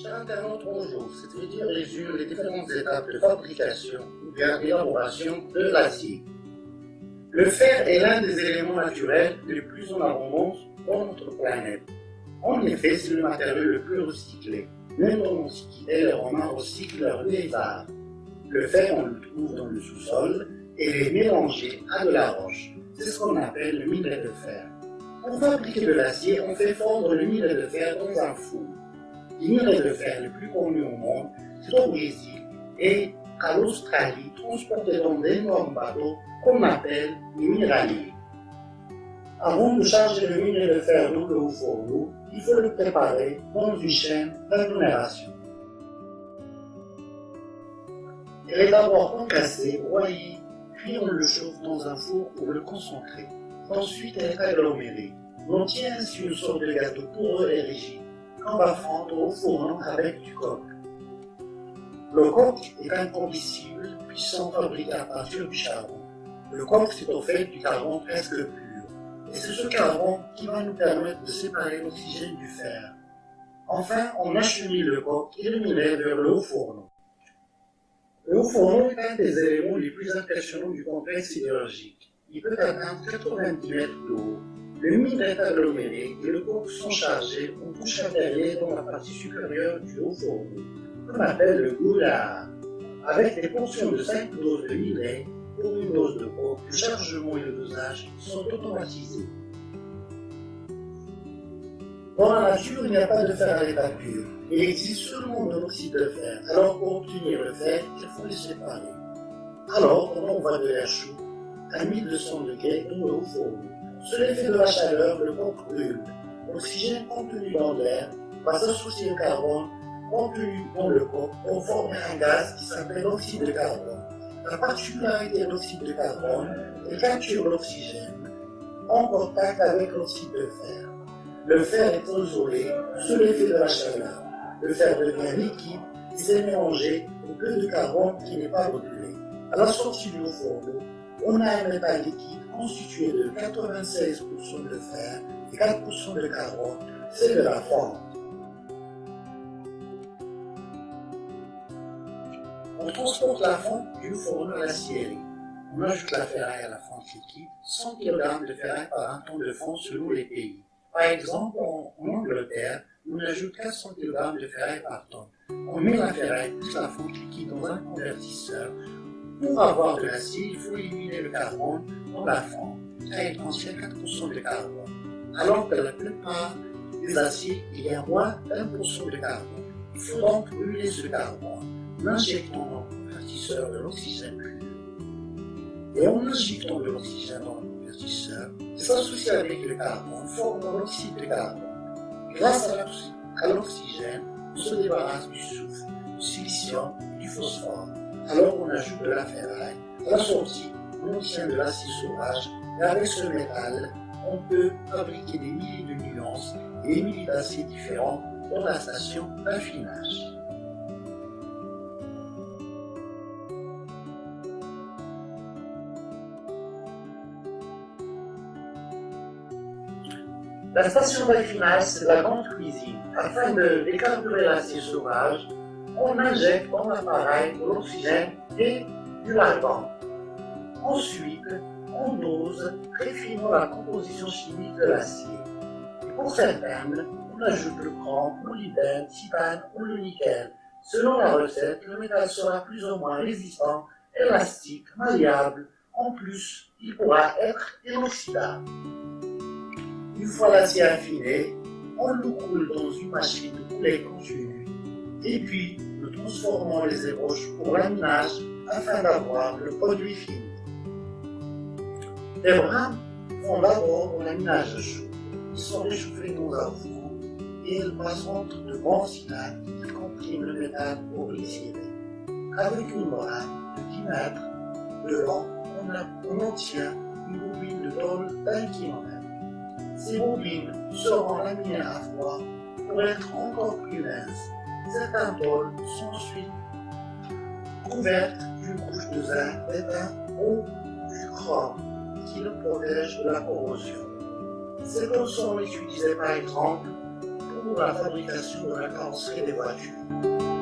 Cher internaute, bonjour. Cette vidéo résume les différentes étapes de fabrication ou bien d'élaboration de l'acier. Le fer est l'un des éléments naturels les plus en abondance dans notre planète. En effet, c'est le matériau le plus recyclé. Même dans l'Antiquité, les Romains recyclent leurs vieilles arts. Le fer, on le trouve dans le sous-sol et il est mélangé à de la roche. C'est ce qu'on appelle le minerai de fer. Pour fabriquer de l'acier, on fait fondre le minerai de fer dans un four. Le minerai de fer le plus connu au monde, c'est au Brésil et à l'Australie, transporté dans d'énormes bateaux qu'on appelle les minéraliers. Avant de charger le minerai de fer dans le haut fourneau, il faut le préparer dans une chaîne d'agglomération. Il est d'abord concassé, broyé, puis on le chauffe dans un four pour le concentrer. Ensuite, elle est agglomérée. On obtient ainsi une sorte de gâteau poreux et rigide qu'on va fondre au fourneau avec du coke. Le coke est un combustible puissant fabriqué à partir du charbon. Le coke, c'est au fait du carbone presque pur. Et c'est ce carbone qui va nous permettre de séparer l'oxygène du fer. Enfin, on achemine le coke et le minerai vers le haut fourneau. Le haut fourneau est un des éléments les plus impressionnants du complexe sidérurgique. Il peut atteindre 90 mètres de haut. Le minerai est aggloméré et le coke sont chargés en couche intérieure dans la partie supérieure du haut fourneau, qu'on appelle le goulard. Avec des portions de 5 doses de minerai pour une dose de coke, le chargement et le dosage sont automatisés. Dans la nature, il n'y a pas de fer à l'état pur. Il existe seulement de l'oxyde de fer. Alors pour obtenir le fer, il faut les séparer. Alors on envoie de l'air chaud à 1200 degrés dans le haut fourneau. Sous l'effet de la chaleur, le coke brûle. L'oxygène contenu dans l'air va s'associer au carbone contenu dans le coke pour former un gaz qui s'appelle l'oxyde de carbone. La particularité de l'oxyde de carbone est capture l'oxygène en contact avec l'oxyde de fer. Le fer est isolé sous l'effet de la chaleur. Le fer devient liquide et s'est mélangé au peu de carbone qui n'est pas brûlé. À la sortie du fourneau, on a un métal liquide constitué de 96% de fer et 4% de carbone, c'est de la fonte. On transporte la fonte du fourneau à l'acierie. On ajoute la ferraille à la fonte liquide, 100 kg de ferraille par un tonne de fonte selon les pays. Par exemple, en Angleterre, on ajoute 400 kg de ferraille par tonne. On met la ferraille plus la fonte liquide dans un convertisseur. Pour avoir de l'acier, il faut éliminer le carbone dans la fonte, car il contient 4% de carbone. Alors que la plupart des aciers, il y a moins d'1% de carbone. Il faut donc brûler ce carbone en injectant dans le convertisseur de l'oxygène pur. Et en injectant de l'oxygène dans le convertisseur, s'associe avec le carbone, forme l'oxyde de carbone. Grâce à l'oxygène, on se débarrasse du soufre, du silicium et du phosphore. Alors on ajoute de la ferraille. À la sortie, on obtient de l'acier sauvage et avec ce métal, on peut fabriquer des milliers de nuances et des milliers d'aciers différents dans la station d'affinage. La station d'affinage, c'est la grande cuisine. Afin de décarburer l'acier sauvage, on injecte dans l'appareil de l'oxygène et du argon. Ensuite, on dose très finement la composition chimique de l'acier. Et pour certaines, on ajoute le chrome, molybdène, titane ou le nickel. Selon la recette, le métal sera plus ou moins résistant, élastique, malléable. En plus, il pourra être inoxydable. Une fois l'acier affiné, on le coule dans une machine de coulée continue. Et puis, nous transformons les ébauches pour laminage afin d'avoir le produit fini. Les brames font d'abord un laminage chaud. Ils sont réchauffés dans un four et ils passent entre de bons cylindres qui compriment le métal pour l'isoler. Avec une brame de 10 mètres de long, on obtient une bobine de tôle d'1 km. Ces bobines seront laminées à froid pour être encore plus minces. Certaines tôles sont ensuite couvertes d'une couche de zinc, d'étain ou du chrome qui le protège de la corrosion. Ces tôles sont utilisées par exemple pour la fabrication de la carrosserie des voitures.